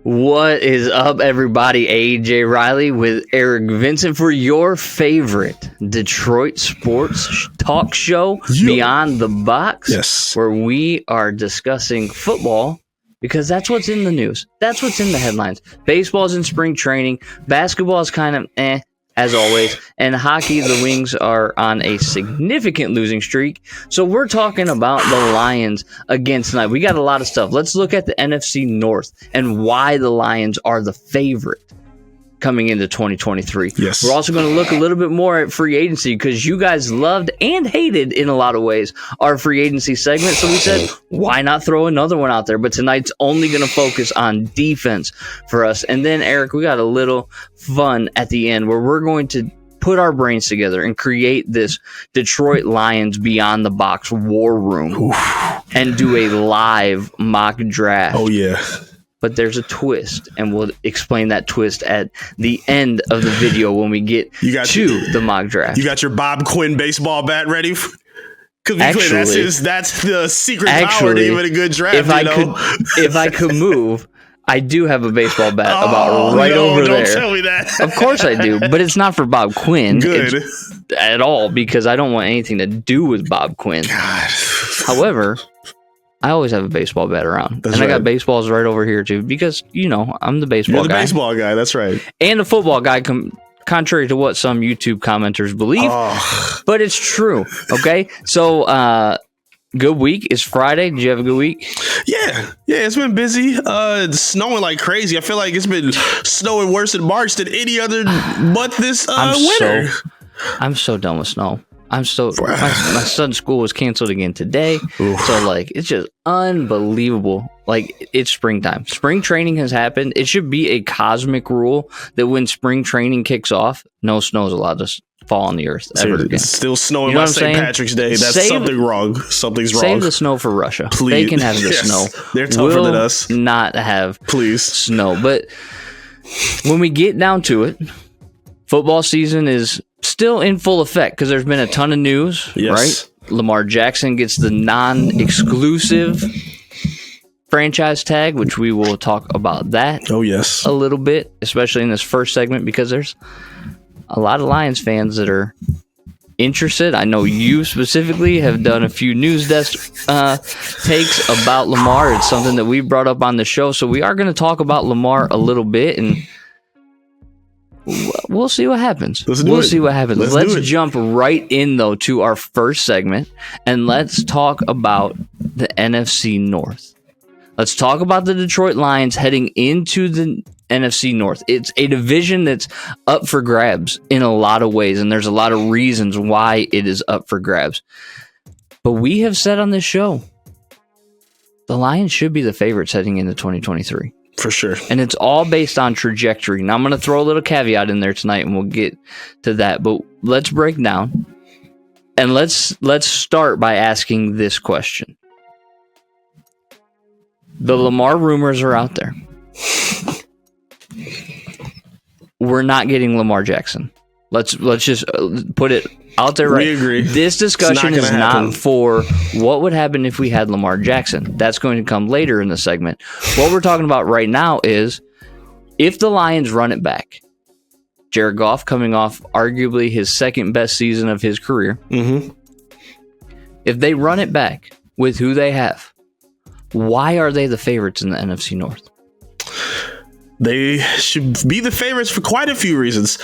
What is up, everybody? AJ Riley with Eric Vincent for your favorite Detroit sports talk show, Beyond the Box. Yes. Where we are discussing football because that's what's in the news. That's what's in the headlines. Baseball's in spring training. Basketball is kind of as always. And hockey, the Wings are on a significant losing streak. So we're talking about the Lions again tonight. We got a lot of stuff. Let's look at the NFC North and why the Lions are the favorite coming into 2023. Yes. We're also going to look a little bit more at free agency because you guys loved and hated in a lot of ways our free agency segment. So we said, why not throw another one out there? But tonight's only going to focus on defense for us. And then, Eric, we got a little fun at the end where we're going to put our brains together and create this Detroit Lions Beyond the Box war room and do a live mock draft. Oh, yeah. But there's a twist, and we'll explain that twist at the end of the video when we get to the mock draft. You got your Bob Quinn baseball bat ready? Because that's the secret power to even a good draft. If I could move, I do have a baseball bat over there. Don't tell me that. Of course I do, but it's not for Bob Quinn at all because I don't want anything to do with Bob Quinn. God. However, I always have a baseball bat around. I got baseballs right over here, too, because, I'm the baseball guy. You're the baseball guy, that's right. And the football guy, contrary to what some YouTube commenters believe. But it's true, okay? So, good week. It's Friday. Did you have a good week? Yeah, it's been busy. It's snowing like crazy. I feel like it's been snowing worse in March than any other month this winter. I'm so done with snow. My son's school was canceled again today. Oof. So, it's just unbelievable. It's springtime. Spring training has happened. It should be a cosmic rule that when spring training kicks off, no snow is allowed to fall on the earth ever again. It's still snowing by St. Patrick's Day. That's something wrong. Something's wrong. Save the snow for Russia. Please. They can have the snow. They're tougher than us. Not have snow. But when we get down to it, football season is still in full effect because there's been a ton of news, right? Lamar Jackson gets the non-exclusive franchise tag, which we will talk about that a little bit, especially in this first segment because there's a lot of Lions fans that are interested. I know you specifically have done a few news desk takes about Lamar. It's something that we brought up on the show, so we are going to talk about Lamar a little bit and we'll see what happens. See what happens. Let's jump right in, though, to our first segment, and let's talk about the NFC North. Let's talk about the Detroit Lions heading into the NFC North. It's a division that's up for grabs in a lot of ways, and there's a lot of reasons why it is up for grabs. But we have said on this show, the Lions should be the favorites heading into 2023. For sure. And it's all based on trajectory. Now, I'm going to throw a little caveat in there tonight, and we'll get to that. But let's break down. And let's start by asking this question. The Lamar rumors are out there. We're not getting Lamar Jackson. Let's just put it out there right. We agree. This discussion is not for what would happen if we had Lamar Jackson. That's going to come later in the segment. What we're talking about right now is if the Lions run it back. Jared Goff coming off arguably his second best season of his career. Mm-hmm. If they run it back with who they have, why are they the favorites in the NFC North? They should be the favorites for quite a few reasons.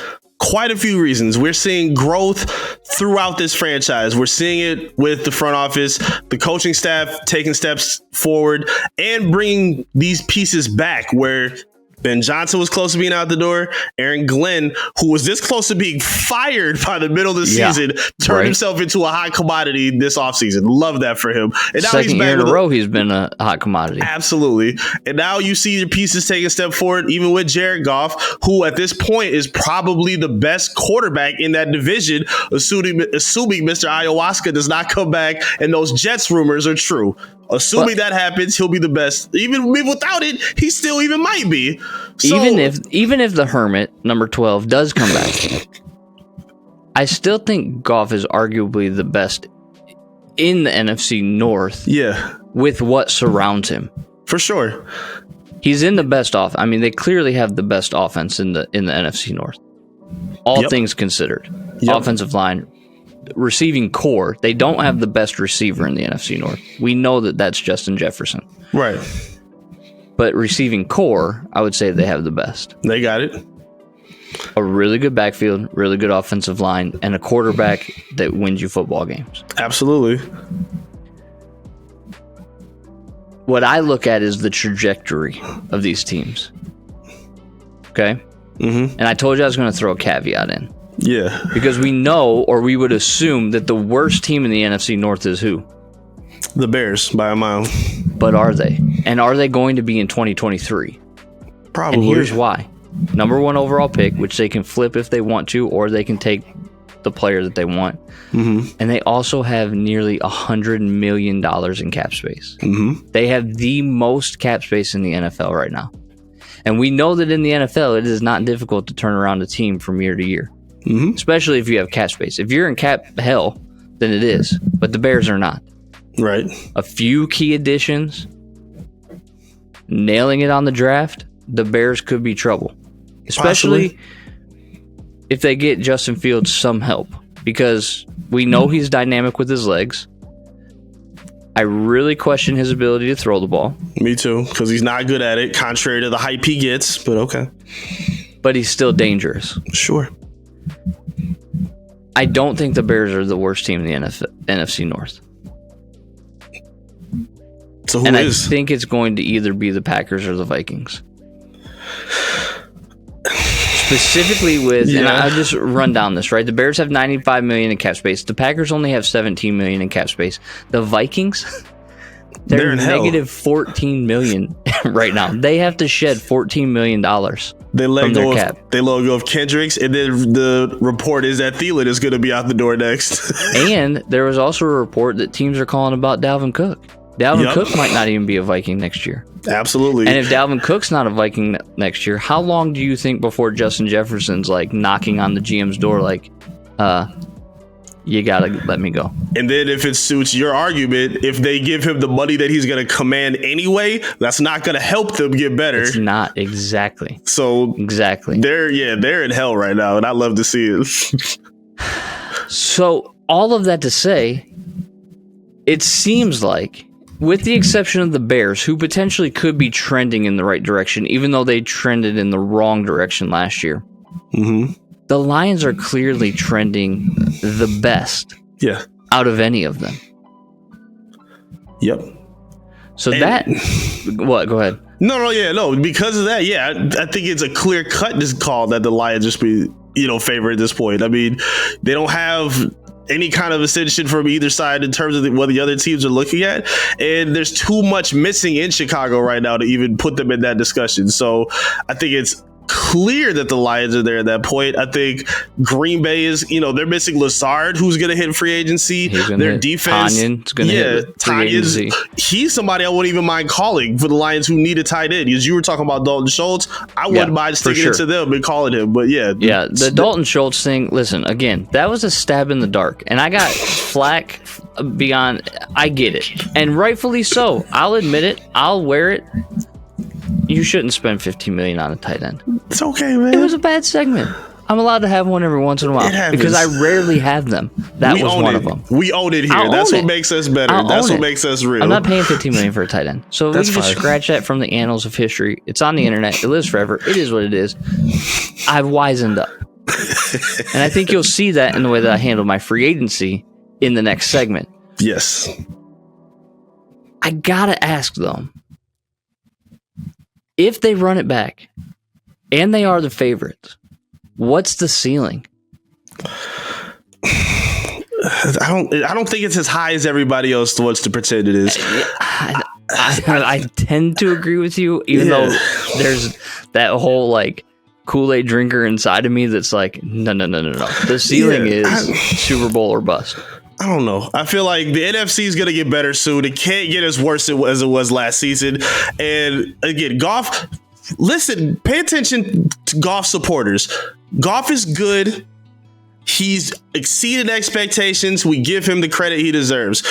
We're seeing growth throughout this franchise. We're seeing it with the front office, the coaching staff taking steps forward and bringing these pieces back where Ben Johnson was close to being out the door. Aaron Glenn, who was this close to being fired by the middle of the season, turned himself into a hot commodity this offseason. Love that for him. And now Second year in a row, he's been a hot commodity. Absolutely. And now you see your pieces taking a step forward, even with Jared Goff, who at this point is probably the best quarterback in that division, assuming Mr. Ayahuasca does not come back and those Jets rumors are true. Assuming that happens, he'll be the best. Even without it, he still even might be. So, even if the Hermit, number 12, does come back, I still think Goff is arguably the best in the NFC North. Yeah. With what surrounds him. For sure. He's in the best off. I mean, they clearly have the best offense in the NFC North. All things considered. Offensive line, receiving core, they don't have the best receiver in the NFC North. We know that that's Justin Jefferson. Right. But receiving core, I would say they have the best. They got it. A really good backfield, really good offensive line, and a quarterback that wins you football games. Absolutely. What I look at is the trajectory of these teams. Okay? Mm-hmm. And I told you I was going to throw a caveat in. Yeah. Because we know, or we would assume, that the worst team in the NFC North is who? The Bears, by a mile. But are they? And are they going to be in 2023? Probably. And here's why. Number 1 overall pick, which they can flip if they want to, or they can take the player that they want. Mm-hmm. And they also have nearly $100 million in cap space. Mm-hmm. They have the most cap space in the NFL right now. And we know that in the NFL, it is not difficult to turn around a team from year to year. Mm-hmm. Especially if you have cap space. If you're in cap hell, then it is. But the Bears are not. Right. A few key additions, nailing it on the draft, the Bears could be trouble. Especially if they get Justin Fields some help. Because we know he's dynamic with his legs. I really question his ability to throw the ball. Me too, because he's not good at it, contrary to the hype he gets, but okay. But he's still dangerous. Sure. I don't think the Bears are the worst team in the NFC North. So who and is? I think it's going to either be the Packers or the Vikings. Specifically with, and I'll just run down this, right? The Bears have $95 million in cap space. The Packers only have $17 million in cap space. The Vikings, they're negative $14 million right now. They have to shed $14 million from their cap. They let go of Kendricks, and then the report is that Thielen is going to be out the door next. And there was also a report that teams are calling about Dalvin Cook. Dalvin Cook might not even be a Viking next year. Absolutely. And if Dalvin Cook's not a Viking next year, how long do you think before Justin Jefferson's like knocking on the GM's door like, you got to let me go? And then if it suits your argument, if they give him the money that he's going to command anyway, that's not going to help them get better. It's not. Exactly. So exactly. They're in hell right now, and I love to see it. So all of that to say, it seems like, with the exception of the Bears, who potentially could be trending in the right direction, even though they trended in the wrong direction last year, the Lions are clearly trending the best out of any of them. Yep. So what? Go ahead. No. Because of that, I think it's a clear cut call that the Lions just be, favorite at this point. I mean, they don't have any kind of ascension from either side in terms of what the other teams are looking at. And there's too much missing in Chicago right now to even put them in that discussion. So I think it's clear that the Lions are there at that point. I think Green Bay is, they're missing Lazard, who's going to hit free agency. Their defense. Tanyan's going to hit free agency. He's somebody I wouldn't even mind calling for the Lions who need a tight end. As you were talking about Dalton Schultz, I wouldn't mind sticking it to them and calling him. But the Dalton Schultz thing, listen, again, that was a stab in the dark. And I got flack beyond, I get it. And rightfully so. I'll admit it. I'll wear it. You shouldn't spend $15 million on a tight end. It's okay, man. It was a bad segment. I'm allowed to have one every once in a while because I rarely have them. That was one of them. We own it here. That's what makes us better. That's what makes us real. I'm not paying $15 million for a tight end. So we can just scratch that from the annals of history. It's on the internet. It lives forever. It is what it is. I've wisened up. And I think you'll see that in the way that I handle my free agency in the next segment. Yes. I gotta ask, though. If they run it back, and they are the favorites, what's the ceiling? I don't think it's as high as everybody else wants to pretend it is. I tend to agree with you, even though there's that whole like Kool-Aid drinker inside of me that's like, no. The ceiling is Super Bowl or bust. I don't know. I feel like the NFC is going to get better soon. It can't get as worse as it was last season. And again, Goff, listen, pay attention to Goff supporters. Goff is good. He's exceeded expectations. We give him the credit he deserves.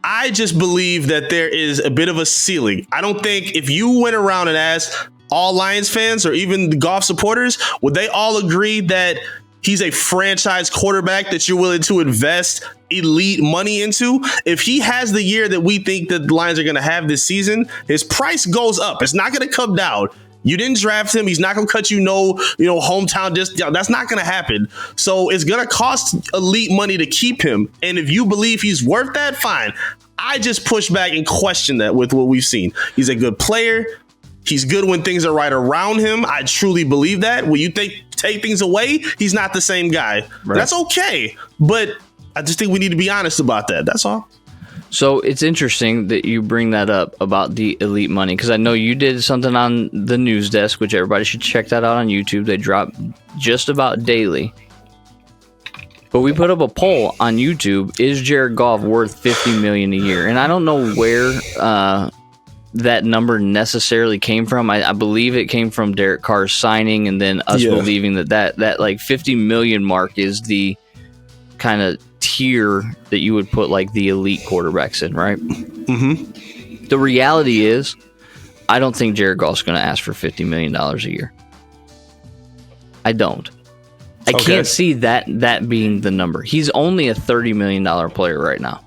I just believe that there is a bit of a ceiling. I don't think if you went around and asked all Lions fans or even the Goff supporters, would they all agree that he's a franchise quarterback that you're willing to invest elite money into? If he has the year that we think that the Lions are going to have this season, his price goes up. It's not going to come down. You didn't draft him. He's not going to cut hometown discount. That's not going to happen. So it's going to cost elite money to keep him. And if you believe he's worth that, fine. I just push back and question that with what we've seen. He's a good player. He's good when things are right around him. I truly believe that. When you take things away, he's not the same guy. Right. That's okay. But I just think we need to be honest about that. That's all. So it's interesting that you bring that up about the elite money, because I know you did something on the news desk, which everybody should check that out on YouTube. They drop just about daily. But we put up a poll on YouTube: is Jared Goff worth $50 million a year? And I don't know where that number necessarily came from. I believe it came from Derek Carr's signing, and then us believing that like 50 million mark is the kind of tier that you would put like the elite quarterbacks in, right? Mm-hmm. The reality is, I don't think Jared Goff's going to ask for $50 million a year. I don't. I can't see that being the number. He's only a $30 million player right now.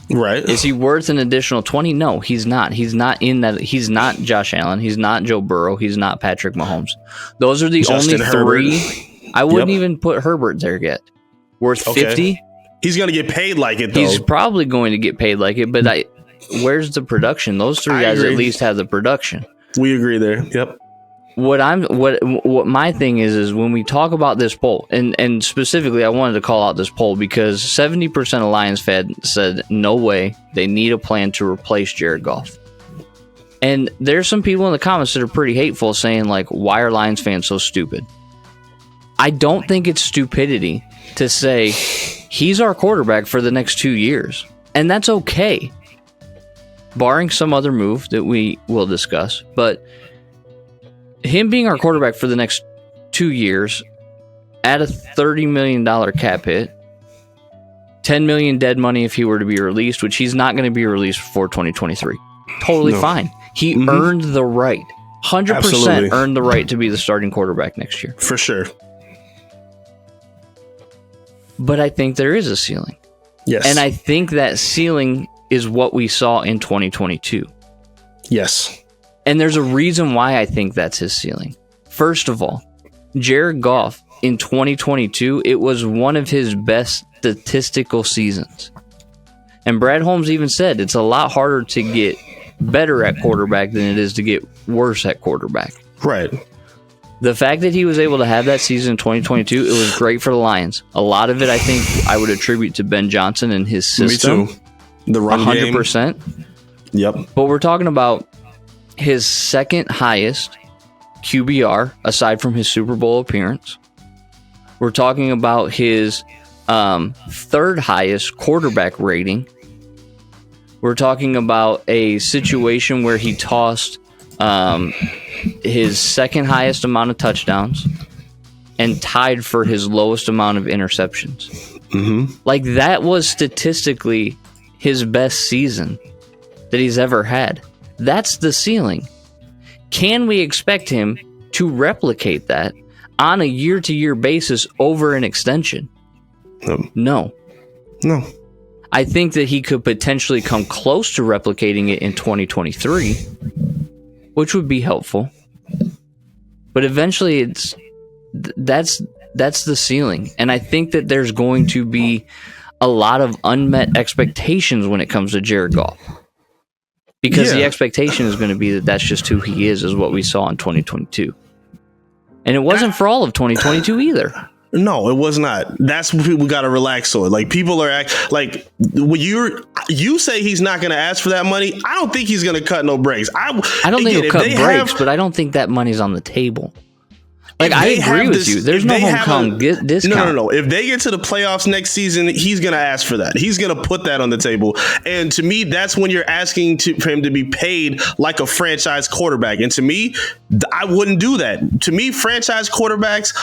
Right. Is he worth an additional 20? No, he's not. He's not in that. He's not Josh Allen. He's not Joe Burrow. He's not Patrick Mahomes. Those are the Justin only Herbert. three. I wouldn't even put Herbert there yet. Worth 50? He's going to get paid like it, though. He's probably going to get paid like it, but where's the production? Those three guys at least have the production. We agree there. Yep. What my thing is when we talk about this poll, and specifically I wanted to call out this poll because 70% of Lions fans said no way, they need a plan to replace Jared Goff. And there's some people in the comments that are pretty hateful, saying like, why are Lions fans so stupid? I don't think it's stupidity to say he's our quarterback for the next 2 years, and that's okay, barring some other move that we will discuss. But him being our quarterback for the next 2 years at a $30 million cap hit, $10 million dead money if he were to be released, which he's not going to be released before 2023. Totally fine. He earned the right. 100% earned the right to be the starting quarterback next year. For sure. But I think there is a ceiling. Yes. And I think that ceiling is what we saw in 2022. Yes. And there's a reason why I think that's his ceiling. First of all, Jared Goff in 2022, it was one of his best statistical seasons. And Brad Holmes even said it's a lot harder to get better at quarterback than it is to get worse at quarterback. Right. The fact that he was able to have that season in 2022, it was great for the Lions. A lot of it, I think, I would attribute to Ben Johnson and his system. Me too. The run 100%. Game. Yep. But we're talking about his second highest QBR, aside from his Super Bowl appearance. We're talking about his third highest quarterback rating. We're talking about a situation where he tossed his second highest amount of touchdowns and tied for his lowest amount of interceptions. Mm-hmm. Like, that was statistically his best season that he's ever had. That's the ceiling. Can we expect him to replicate that on a year-to-year basis over an extension? No. I think that he could potentially come close to replicating it in 2023, which would be helpful. But eventually that's the ceiling. And I think that there's going to be a lot of unmet expectations when it comes to Jared Goff. Because the expectation is going to be that that's just who he is what we saw in 2022. And it wasn't for all of 2022 either. No, it was not. That's what people got to relax on. Like, people are like, when you say he's not going to ask for that money, I don't think he's going to cut no breaks. I don't think he'll cut breaks, but I don't think that money's on the table. Like, I agree with you. There's no homecoming discount. No. If they get to the playoffs next season, he's going to ask for that. He's going to put that on the table. And to me, that's when you're asking for him to be paid like a franchise quarterback. And to me, I wouldn't do that. To me, franchise quarterbacks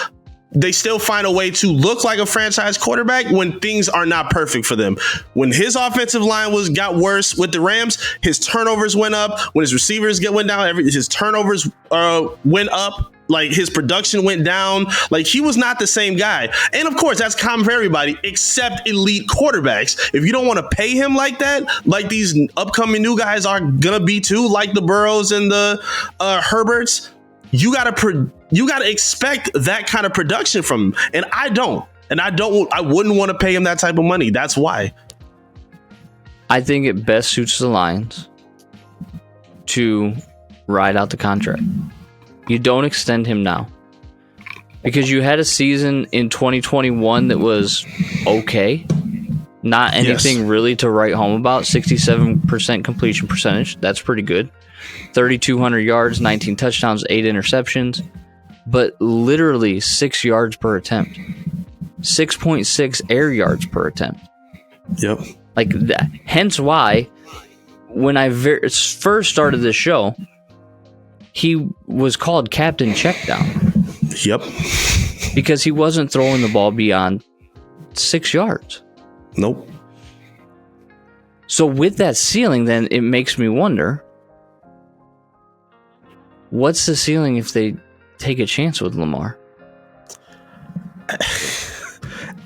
they still find a way to look like a franchise quarterback when things are not perfect for them. When his offensive line got worse with the Rams, his turnovers went up. When his receivers went down, his turnovers went up. Like, his production went down. Like, he was not the same guy. And of course, that's common for everybody except elite quarterbacks. If you don't want to pay him like that, like these upcoming new guys are gonna be too, like the Burrows and the Herberts, you gotta expect that kind of production from him. And I wouldn't want to pay him that type of money. That's why. I think it best suits the Lions to ride out the contract. You don't extend him now, because you had a season in 2021 that was okay. Not anything really to write home about. 67% completion percentage. That's pretty good. 3,200 yards, 19 touchdowns, 8 interceptions, but literally 6 yards per attempt. 6.6 air yards per attempt. Yep. Like that. Hence why, when I first started this show, he was called Captain Checkdown. Yep. Because he wasn't throwing the ball beyond 6 yards. Nope. So with that ceiling, then it makes me wonder, what's the ceiling if they take a chance with Lamar?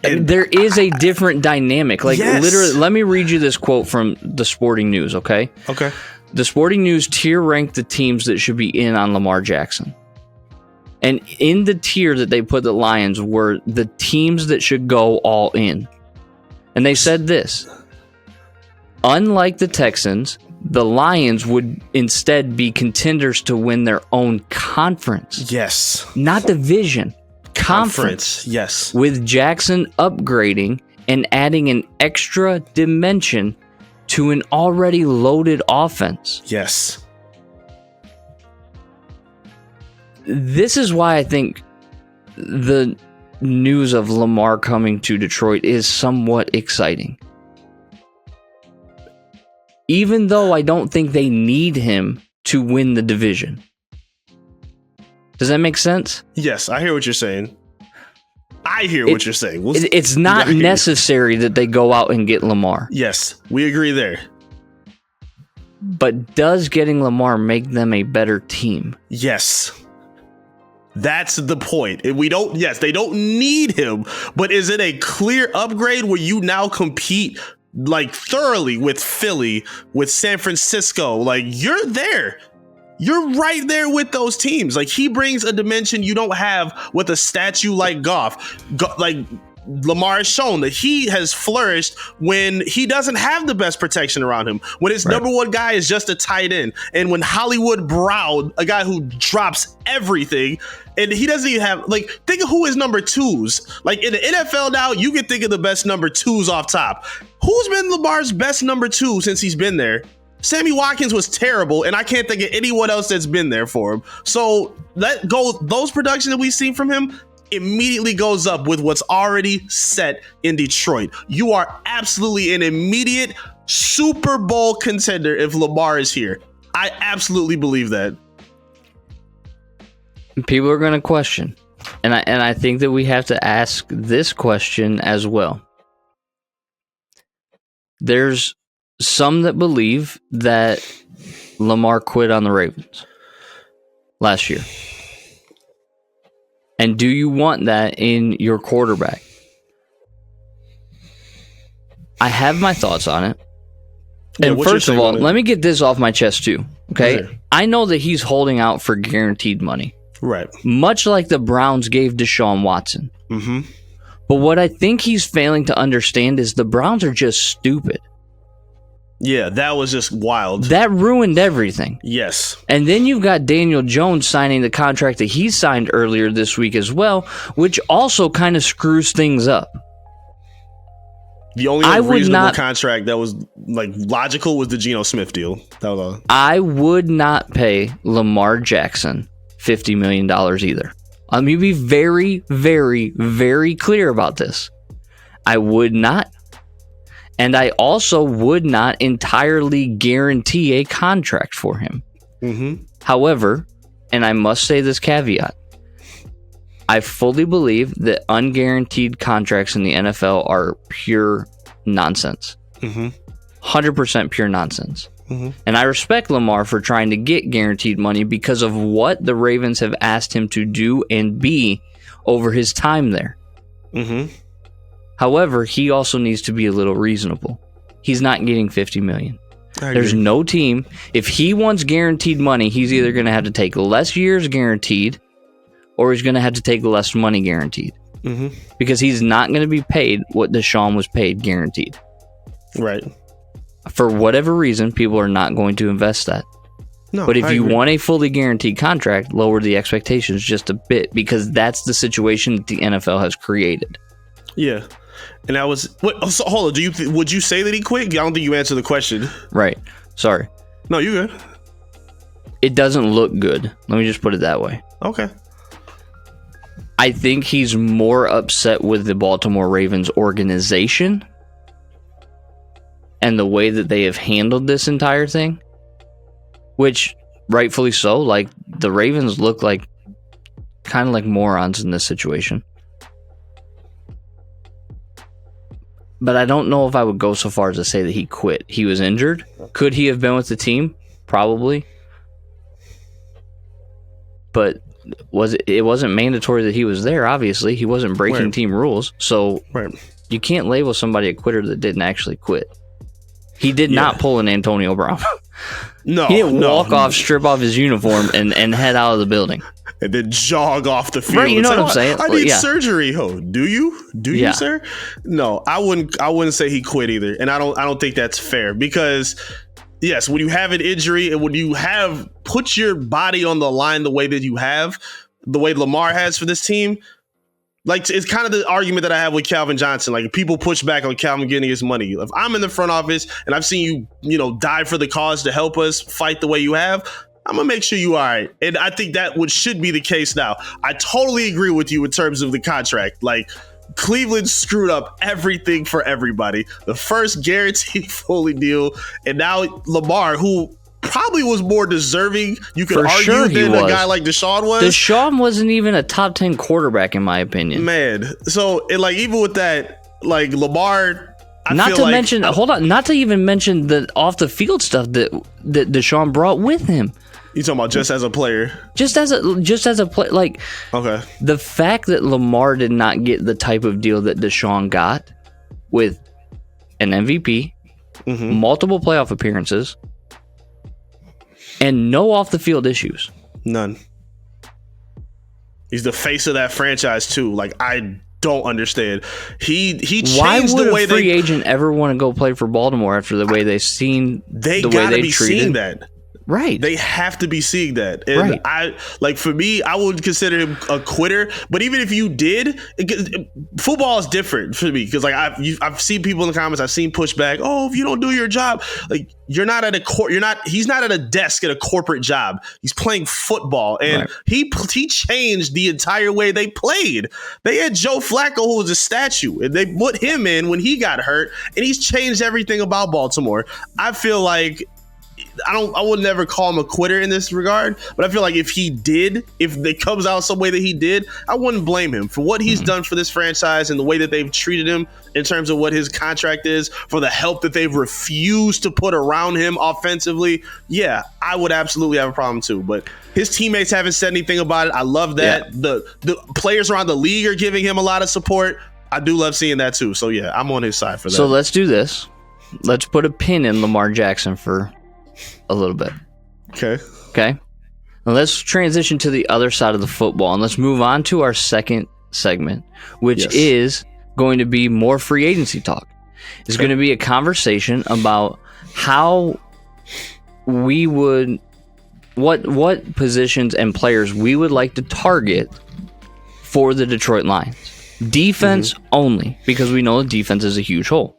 There is a different dynamic. Like, literally, let me read you this quote from the Sporting News, okay? Okay. The Sporting News tier ranked the teams that should be in on Lamar Jackson. And in the tier that they put the Lions were the teams that should go all in. And they said this: unlike the Texans, the Lions would instead be contenders to win their own conference. Yes. Not division. Conference. Yes. With Jackson upgrading and adding an extra dimension to an already loaded offense. Yes. This is why I think the news of Lamar coming to Detroit is somewhat exciting. Even though I don't think they need him to win the division. Does that make sense? Yes, I hear what you're saying. What you're saying. It's not necessary that they go out and get Lamar. Yes, we agree there. But does getting Lamar make them a better team? Yes. That's the point. They don't need him, but is it a clear upgrade where you now compete like thoroughly with Philly, with San Francisco? Like, you're there. You're right there with those teams. Like, he brings a dimension you don't have with a statue like Goff. Like, Lamar has shown that he has flourished when he doesn't have the best protection around him. When his number one guy is just a tight end. And when Hollywood Brown, a guy who drops everything, and he doesn't even have, like, think of who his number twos. Like, in the NFL now, you can think of the best number twos off top. Who's been Lamar's best number two since he's been there? Sammy Watkins was terrible, and I can't think of anyone else that's been there for him. So those production that we've seen from him immediately goes up with what's already set in Detroit. You are absolutely an immediate Super Bowl contender if Lamar is here. I absolutely believe that. People are going to question, and I think that we have to ask this question as well. There's some that believe that Lamar quit on the Ravens last year. And do you want that in your quarterback? I have my thoughts on it. And first of all, let me get this off my chest too. Okay? I know that he's holding out for guaranteed money. Right. Much like the Browns gave Deshaun Watson. Mm-hmm. But what I think he's failing to understand is the Browns are just stupid. Yeah, that was just wild. That ruined everything. Yes. And then you've got Daniel Jones signing the contract that he signed earlier this week as well, which also kind of screws things up. The only reasonable contract that was like logical was the Geno Smith deal. That was all. I would not pay Lamar Jackson $50 million either. Let me be very, very, very clear about this. I would not. And I also would not entirely guarantee a contract for him. Mm-hmm. However, and I must say this caveat, I fully believe that unguaranteed contracts in the NFL are pure nonsense. 100% pure nonsense. And I respect Lamar for trying to get guaranteed money because of what the Ravens have asked him to do and be over his time there. However, he also needs to be a little reasonable. He's not getting $50 million. There's no team. If he wants guaranteed money, he's either going to have to take less years guaranteed or he's going to have to take less money guaranteed. Because he's not going to be paid what Deshaun was paid guaranteed. Right. For whatever reason, people are not going to invest that. No, but if you want a fully guaranteed contract, lower the expectations just a bit because that's the situation that the NFL has created. Yeah. And that was so hold on. Would you say that he quit? I don't think you answered the question. Right. Sorry. No, you good. It doesn't look good. Let me just put it that way. Okay. I think he's more upset with the Baltimore Ravens organization and the way that they have handled this entire thing, which rightfully so. Like the Ravens look like kind of like morons in this situation. But I don't know if I would go so far as to say that he quit. He was injured. Could he have been with the team? Probably. But it wasn't mandatory that he was there, obviously. He wasn't breaking team rules. So you can't label somebody a quitter that didn't actually quit. He did not pull an Antonio Brown. No. He didn't walk off, strip off his uniform, and head out of the building. And then jog off the field. Right, you know what I'm saying? I need surgery. Oh, do you? Do you, sir? No, I wouldn't say he quit either. And I don't think that's fair because yes, when you have an injury and when you have put your body on the line the way that you have, the way Lamar has for this team, like it's kind of the argument that I have with Calvin Johnson. Like people push back on Calvin getting his money. If I'm in the front office and I've seen you, die for the cause to help us fight the way you have, I'm going to make sure you are all right. And I think that should be the case now. I totally agree with you in terms of the contract. Like Cleveland screwed up everything for everybody. The first guaranteed fully deal. And now Lamar, who probably was more deserving, you could argue, than a guy like Deshaun was. Deshaun wasn't even a top 10 quarterback, in my opinion. Man. So, even with that, like Lamar... Not to even mention the off the field stuff that Deshaun brought with him. You talking about just as a player? Just as a player, like okay. The fact that Lamar did not get the type of deal that Deshaun got with an MVP, multiple playoff appearances, and no off the field issues. None. He's the face of that franchise too. Like I don't understand. He changed Why would the way a free agent ever want to go play for Baltimore after the way they've seen they the gotta way they be treated seeing that. Right. They have to be seeing that. And for me, I would consider him a quitter. But even if you did, football is different for me because I've seen people in the comments. I've seen pushback. Oh, if you don't do your job, like you're not at a he's not at a desk at a corporate job. He's playing football, and he changed the entire way they played. They had Joe Flacco, who was a statue, and they put him in when he got hurt, and he's changed everything about Baltimore. I feel like. I would never call him a quitter in this regard, but I feel like if it comes out some way that he did, I wouldn't blame him for what he's done for this franchise and the way that they've treated him in terms of what his contract is, for the help that they've refused to put around him offensively. Yeah, I would absolutely have a problem too, but his teammates haven't said anything about it. I love that. Yeah. The players around the league are giving him a lot of support. I do love seeing that too. So yeah, I'm on his side for that. So let's do this. Let's put a pin in Lamar Jackson for a little bit. Okay. Now let's transition to the other side of the football and let's move on to our second segment, which is going to be more free agency talk. It's going to be a conversation about how we would, what positions and players we would like to target for the Detroit Lions. Defense only, because we know the defense is a huge hole.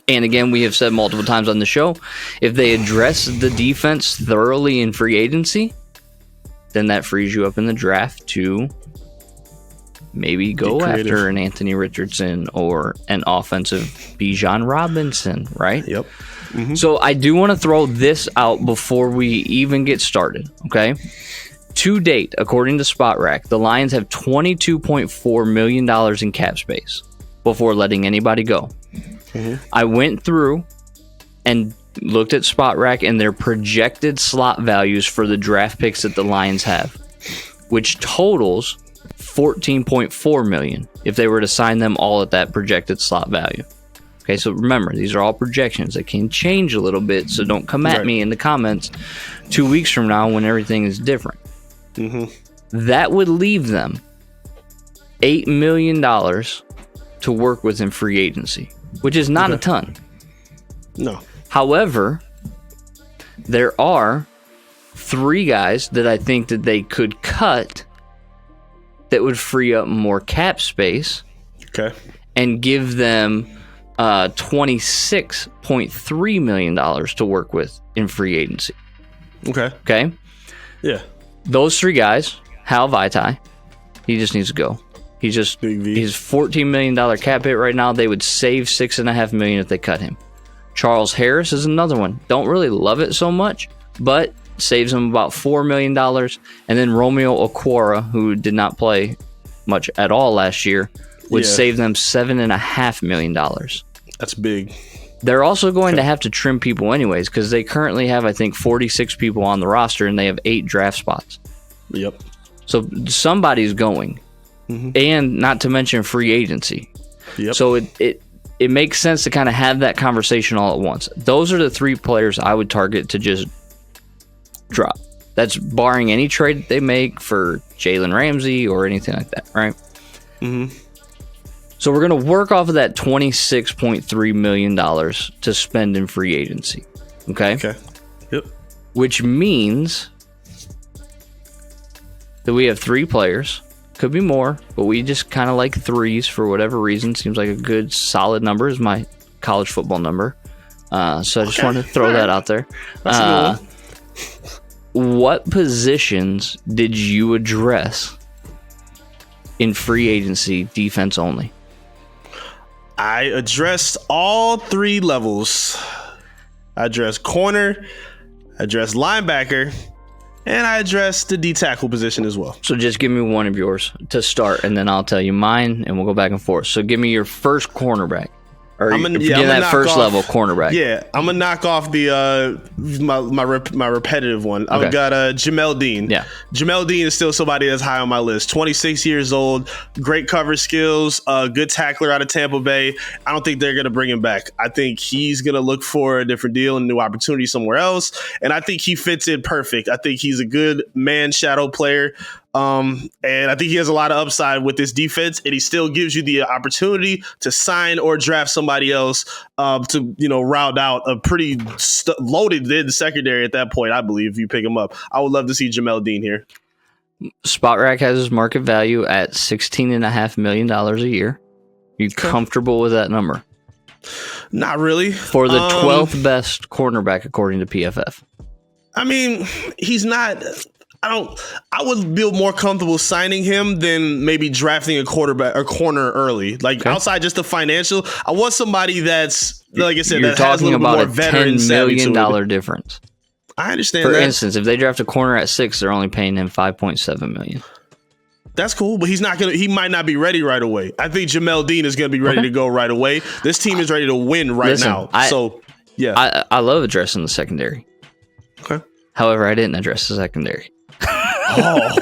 And again, we have said multiple times on the show, if they address the defense thoroughly in free agency, then that frees you up in the draft to maybe go after an Anthony Richardson or an offensive Bijan Robinson, right? Yep. So I do want to throw this out before we even get started, okay? To date, according to SpotRack, the Lions have $22.4 million in cap space before letting anybody go. Mm-hmm. I went through and looked at SpotRack and their projected slot values for the draft picks that the Lions have, which totals $14.4 million if they were to sign them all at that projected slot value. Okay, so remember, these are all projections. They can change a little bit, so don't come at me in the comments 2 weeks from now when everything is different. Mm-hmm. That would leave them $8 million to work with in free agency, which is not a ton. No. However, there are 3 guys that I think that they could cut that would free up more cap space. Okay. And give them $26.3 million to work with in free agency. Okay? Yeah. Those 3 guys, Hal Vaitai, he just needs to go. He's $14 million cap hit right now. They would save $6.5 million if they cut him. Charles Harris is another one. Don't really love it so much, but saves them about $4 million. And then Romeo Okwara, who did not play much at all last year, would save them $7.5 million. That's big. They're also going to have to trim people anyways, because they currently have, I think, 46 people on the roster, and they have 8 draft spots. Yep. So somebody's going. Mm-hmm. And not to mention free agency. Yep. So it makes sense to kind of have that conversation all at once. Those are the 3 players I would target to just drop. That's barring any trade that they make for Jalen Ramsey or anything like that, right? Mm-hmm. So we're going to work off of that $26.3 million to spend in free agency. Okay? Okay. Yep. Which means that we have 3 players. Could be more, but we just kind of like 3s for whatever reason. Seems like a good, solid number is my college football number. So I just wanted to throw that out there. What positions did you address in free agency defense only? I addressed all 3 levels. I addressed corner, I addressed linebacker, and I addressed the D-tackle position as well. So just give me one of yours to start, and then I'll tell you mine, and we'll go back and forth. So give me your first cornerback. Or that first level cornerback. Yeah, I'm gonna knock off the my repetitive one. I've got Jamel Dean. Yeah, Jamel Dean is still somebody that's high on my list. 26 years old, great cover skills, good tackler out of Tampa Bay. I don't think they're gonna bring him back. I think he's gonna look for a different deal and a new opportunity somewhere else. And I think he fits in perfect. I think he's a good man shadow player. And I think he has a lot of upside with this defense, and he still gives you the opportunity to sign or draft somebody else to round out a pretty loaded secondary at that point. I believe if you pick him up, I would love to see Jamel Dean here. SpotRack has his market value at $16.5 million a year. You comfortable with that number? Not really. For the 12th best cornerback according to PFF. I mean, he's not. I would feel more comfortable signing him than maybe drafting a corner early. Like outside just the financial, I want somebody that's, like I said, you're that has a little bit more veteran savvy to it. $10 million difference. I understand that. For instance, if they draft a corner at 6, they're only paying him $5.7 million. That's cool, but he might not be ready right away. I think Jamel Dean is going to be ready to go right away. This team is ready to win now. I love addressing the secondary. Okay. However, I didn't address the secondary. What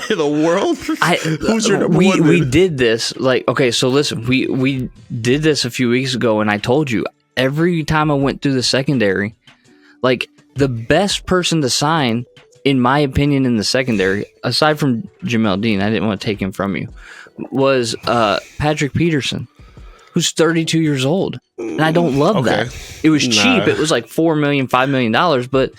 in the world? Who's your number one? We did this so listen, we did this a few weeks ago, and I told you every time I went through the secondary, the best person to sign, in my opinion, in the secondary, aside from Jamel Dean, I didn't want to take him from you, was Patrick Peterson, who's 32 years old. And I don't love that. It was cheap. It was like $4 million, $5 million, but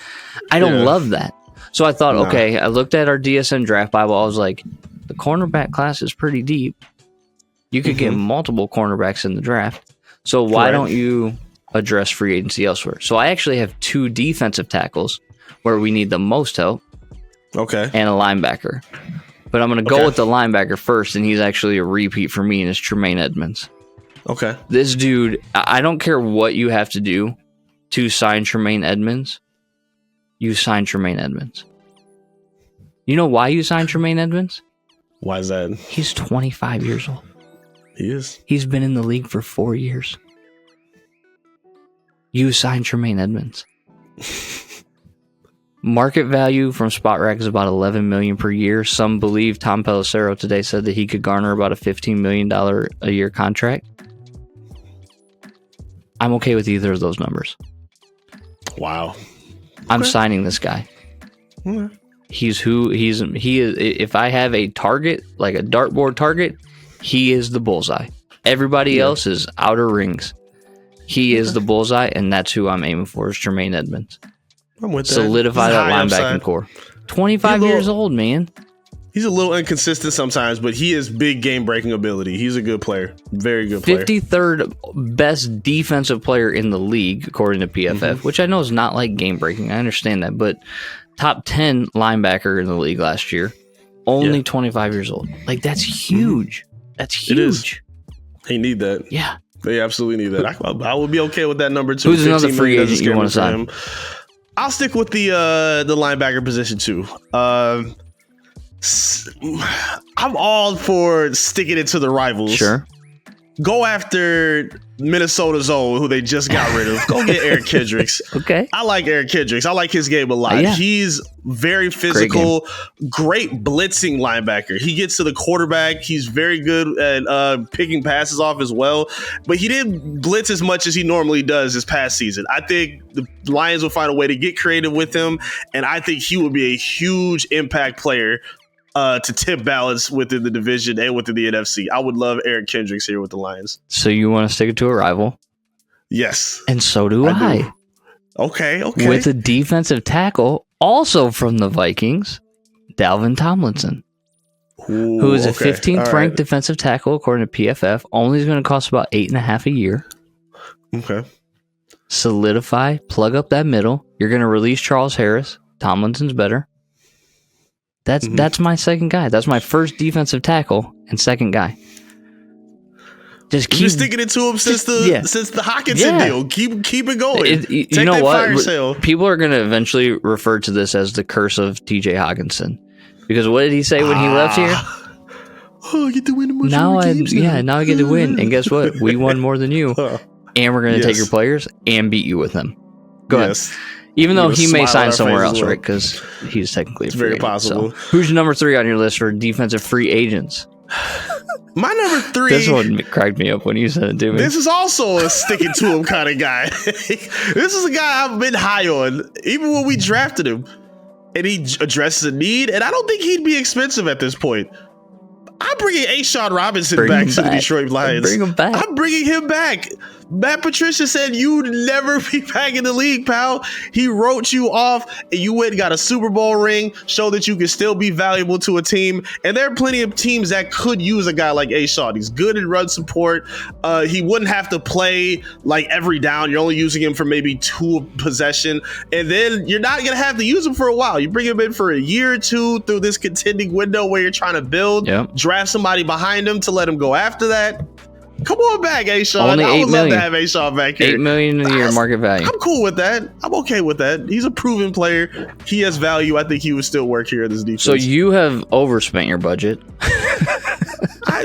I don't love that. So I thought, I looked at our DSN draft Bible. I was like, the cornerback class is pretty deep. You could get multiple cornerbacks in the draft. So why don't you address free agency elsewhere? So I actually have 2 defensive tackles where we need the most help. Okay. And a linebacker. But I'm going to go with the linebacker first, and he's actually a repeat for me, and it's Tremaine Edmonds. Okay. This dude, I don't care what you have to do to sign Tremaine Edmonds. You sign Tremaine Edmonds. You know why you signed Tremaine Edmonds? Why is that? He's 25 years old. He is. He's been in the league for 4 years. You signed Tremaine Edmonds. Market value from SpotRack is about $11 million per year. Some believe Tom Pelissero today said that he could garner about a $15 million a year contract. I'm okay with either of those numbers. Wow. I'm signing this guy. Okay. He is. If I have a target, like a dartboard target, he is the bullseye. Everybody else is outer rings. He is the bullseye, and that's who I'm aiming for, is Tremaine Edmonds. I'm with that. Solidify that linebacking core. 25 years old, man. He's a little inconsistent sometimes, but he has big game-breaking ability. He's a good player. Very good player. 53rd best defensive player in the league, according to PFF, which I know is not like game-breaking. I understand that, but top 10 linebacker in the league last year. Only 25 years old. Like, that's huge. That's huge. It is. They need that. Yeah. They absolutely need that. I would be okay with that number, too. Who's another free agent you want to sign? I'll stick with the linebacker position, too. I'm all for sticking it to the rivals. Sure. Go after Minnesota's own, who they just got rid of. Go get Eric Kendricks. Okay. I like Eric Kendricks. I like his game a lot. He's very physical, great blitzing linebacker. He gets to the quarterback. He's very good at picking passes off as well. But he didn't blitz as much as he normally does this past season. I think the Lions will find a way to get creative with him, and I think he will be a huge impact player to tip balance within the division and within the NFC. I would love Eric Kendricks here with the Lions. So you want to stick it to a rival? Yes. And so do I. Okay. With a defensive tackle, also from the Vikings, Dalvin Tomlinson, who is a 15th ranked defensive tackle, according to PFF. Only is going to cost about $8.5 a year. Okay. Solidify, plug up that middle. You're going to release Charles Harris. Tomlinson's better. That's my second guy. That's my first defensive tackle and second guy. Just keep sticking it to him since the Hockenson deal. Keep it going. You know what? People are going to eventually refer to this as the curse of TJ Hockenson, because what did he say when he left here? Oh, I get to win. Now I get to win, and guess what? We won more than you, and we're going to take your players and beat you with them. Go ahead. Even though he may sign somewhere else, right? Because he's technically it's very possible. So, who's your number 3 on your list for defensive free agents? My number 3. This one cracked me up when you said it to me. This is also a sticking to him kind of guy. This is a guy I've been high on, even when we drafted him, and he addresses a need. And I don't think he'd be expensive at this point. I'm bringing A'Shawn Robinson back to the Detroit Lions. Bring him back. I'm bringing him back. Matt Patricia said you'd never be back in the league, pal. He wrote you off, and you went and got a Super Bowl ring, show that you can still be valuable to a team. And there are plenty of teams that could use a guy like A'Shawn. He's good in run support. He wouldn't have to play like every down. You're only using him for maybe 2 possession, and then you're not going to have to use him for a while. You bring him in for a year or 2 through this contending window where you're trying to build, draft somebody behind him to let him go after that. Come on back, A'Shawn. Only I would love million. to have A'Shawn back here. $8 million a year market value. I'm cool with that. I'm okay with that. He's a proven player. He has value. I think he would still work here at this defense. So you have overspent your budget.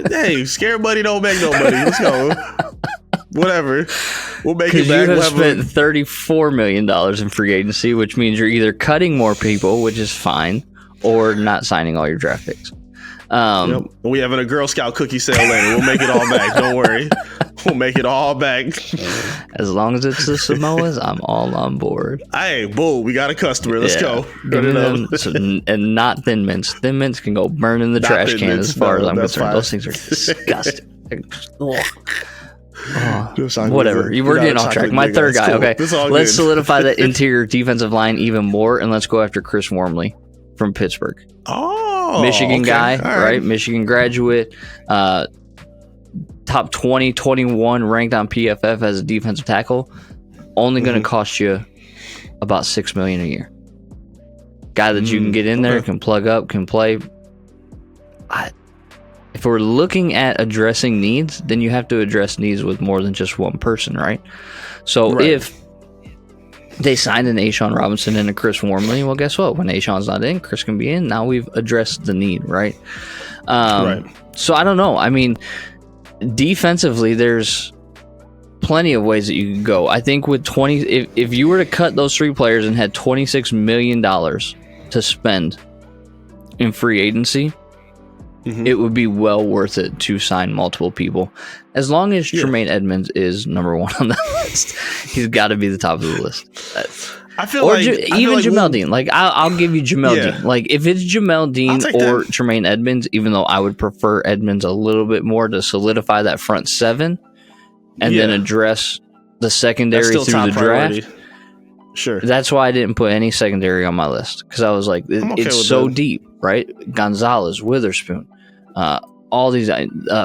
Hey, scared money don't make no money. Let's go. Whatever. We'll make it back. You have spent $34 million in free agency, which means you're either cutting more people, which is fine, or not signing all your draft picks. We having a Girl Scout cookie sale later. We'll make it all back. Don't worry. We'll make it all back. As long as it's the Samoas, I'm all on board. Hey, bull, we got a customer. Let's go. And not Thin Mints. Thin Mints can go burn in the trash can as far as I'm concerned. Those things are disgusting. Whatever. We're getting off track. My third guy. Okay. Let's solidify the interior defensive line even more, and let's go after Chris Wormley from Pittsburgh. Michigan guy, right? Michigan graduate, top 20, 21 ranked on PFF as a defensive tackle. Only going to cost you about $6 million a year. Guy that you can get in there, can plug up, can play. If we're looking at addressing needs, then you have to address needs with more than just one person, right? So if They signed an A'Shawn Robinson and a Chris Wormley. Well, guess what? When A'Shawn's not in, Chris can be in. Now we've addressed the need, right? So I don't know. I mean, defensively, there's plenty of ways that you can go. I think with if you were to cut those 3 players and had $26 million to spend in free agency, it would be well worth it to sign multiple people. As long as Tremaine Edmonds is number 1 on that list, he's got to be the top of the list. I feel like Jamel Dean. Like I'll give you Jamel Dean. Like if it's Jamel Dean or Tremaine Edmonds, even though I would prefer Edmonds a little bit more to solidify that front 7 and then address the secondary through the draft. Sure. That's why I didn't put any secondary on my list, because I was like, it's so deep, right? Gonzalez, Witherspoon, all these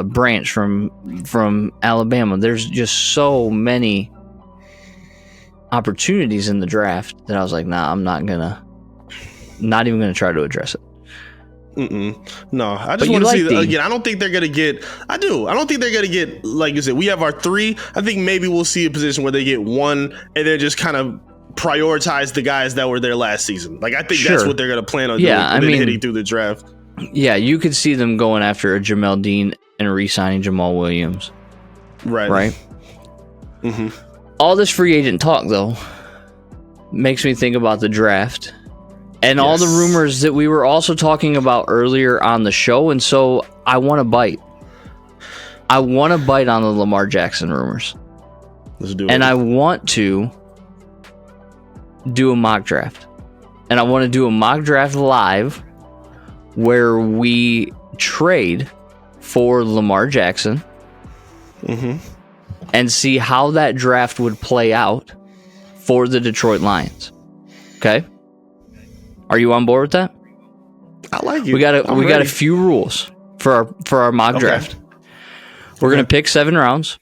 Branch from Alabama. There's just so many opportunities in the draft that I was like, nah, I'm not even gonna try to address it. No, I just want to see again. I don't think they're gonna get. I don't think they're gonna get, like you said. We have our 3. I think maybe we'll see a position where they get 1 and then just kind of prioritize the guys that were there last season. Like I think that's what they're gonna plan on doing. I mean, hitting through the draft. Yeah, you could see them going after a Jamel Dean and re-signing Jamal Williams. Right. All this free agent talk, though, makes me think about the draft and all the rumors that we were also talking about earlier on the show. And so I want to bite. I want to bite on the Lamar Jackson rumors. Let's do it. And I want to do a mock draft. And I want to do a mock draft live where we trade for Lamar Jackson. And see how that draft would play out for the Detroit Lions. Okay? Are you on board with that? I like it. We got a few rules for our mock draft. We're going to pick 7 rounds.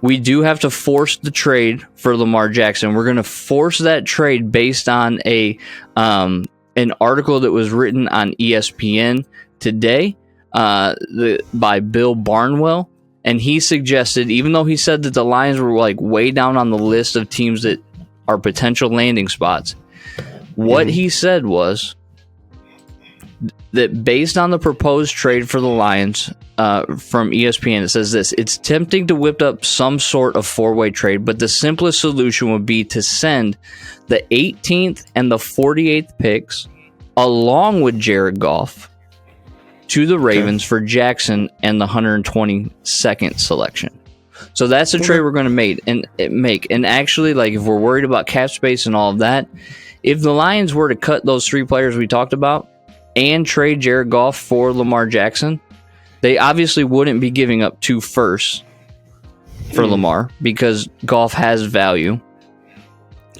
We do have to force the trade for Lamar Jackson. We're going to force that trade based on an article that was written on ESPN today by Bill Barnwell. And he suggested, even though he said that the Lions were like way down on the list of teams that are potential landing spots, what he said was that based on the proposed trade for the Lions from ESPN, it says this: it's tempting to whip up some sort of 4-way trade, but the simplest solution would be to send the 18th and the 48th picks along with Jared Goff to the Ravens for Jackson and the 122nd selection. So that's the trade we're going to make. And actually, like, if we're worried about cap space and all of that, if the Lions were to cut those 3 players we talked about and trade Jared Goff for Lamar Jackson, they obviously wouldn't be giving up 2 firsts for Lamar because Goff has value.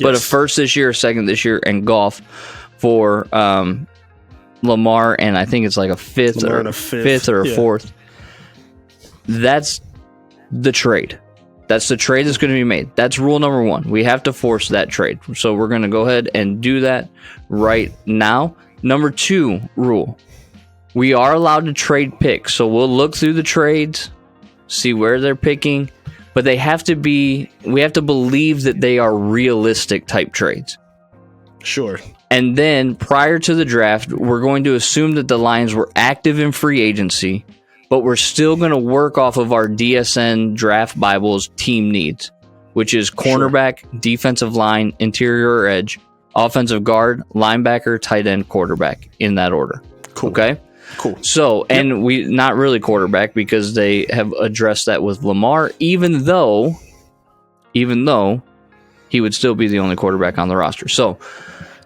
But a first this year, a second this year, and Goff for Lamar, and I think it's like a fifth or a 4th. That's the trade. That's the trade that's going to be made. That's rule number 1. We have to force that trade. So we're going to go ahead and do that right now. Number 2 rule: we are allowed to trade picks. So we'll look through the trades, see where they're picking, but we have to believe that they are realistic type trades. Sure. And then prior to the draft, we're going to assume that the Lions were active in free agency, but we're still going to work off of our DSN Draft Bible's team needs, which is cornerback, defensive line, interior or edge, offensive guard, linebacker, tight end, quarterback, in that order. Cool. Okay? Cool. So, and we not really quarterback because they have addressed that with Lamar, even though he would still be the only quarterback on the roster. So,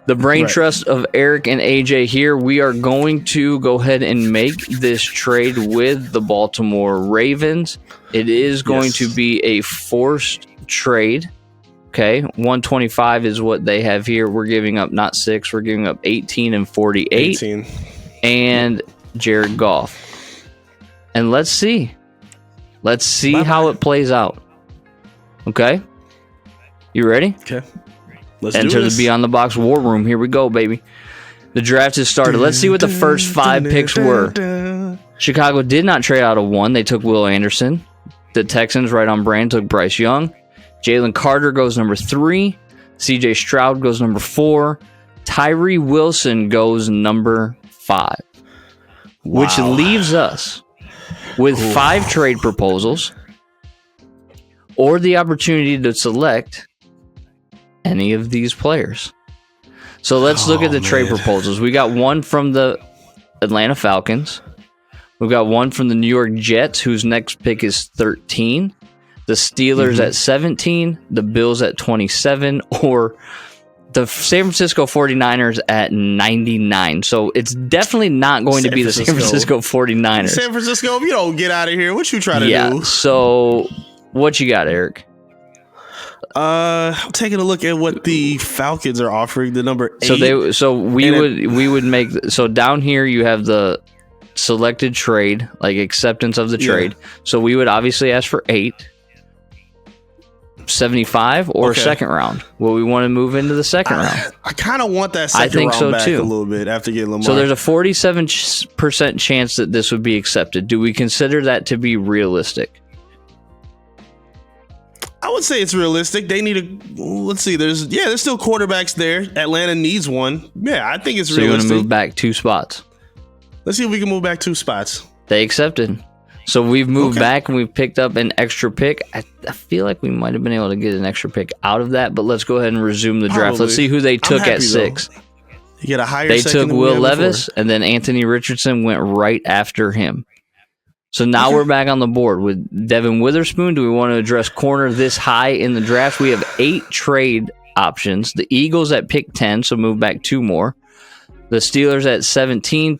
the brain trust of Eric and AJ here. We are going to go ahead and make this trade with the Baltimore Ravens. It is going to be a forced trade. Okay, 125 is what they have here. We're giving up not 6, we're giving up 18 and 48. 18. And Jared Goff. And let's see. Let's see how it plays out. Okay? You ready? Okay. Let's Enter do this. the Beyond the Box war room. Here we go, baby. The draft has started. Let's see what the first 5 picks were. Chicago did not trade out of 1. They took Will Anderson. The Texans, right on brand, took Bryce Young. Jalen Carter goes number 3. CJ Stroud goes number 4. Tyree Wilson goes number 5. Wow. Which leaves us with 5 trade proposals or the opportunity to select any of these players. So let's look at the trade proposals. We got one from the Atlanta Falcons. We've got one from the New York Jets, whose next pick is 13. The Steelers at 17. The Bills at 27. Or the San Francisco 49ers at 99. So it's definitely not going to be the San Francisco 49ers. San Francisco, if you don't get out of here, what you trying to do? Yeah, so what you got, Eric? I'm taking a look at what the Falcons are offering, the number 8. We would make down here you have the selected trade, like acceptance of the trade. So we would obviously ask for 8, 75 or second round. Well, we want to move into the second round. I kind of want that second round back a little bit after getting Lamar. So there's a 47% chance that this would be accepted. Do we consider that to be realistic? I would say it's realistic. They need let's see. There's still quarterbacks there. Atlanta needs one. Yeah, I think it's realistic. So you want to move back 2 spots? Let's see if we can move back 2 spots. They accepted. So we've moved back and we've picked up an extra pick. I feel like we might have been able to get an extra pick out of that, but let's go ahead and resume the draft. Probably. Let's see who they took at 6. Though. You get a higher. They took Will Levis, and then Anthony Richardson went right after him. So now we're back on the board with Devin Witherspoon. Do we want to address corner this high in the draft? We have 8 trade options. The Eagles at pick 10, so move back 2 more. The Steelers at 17,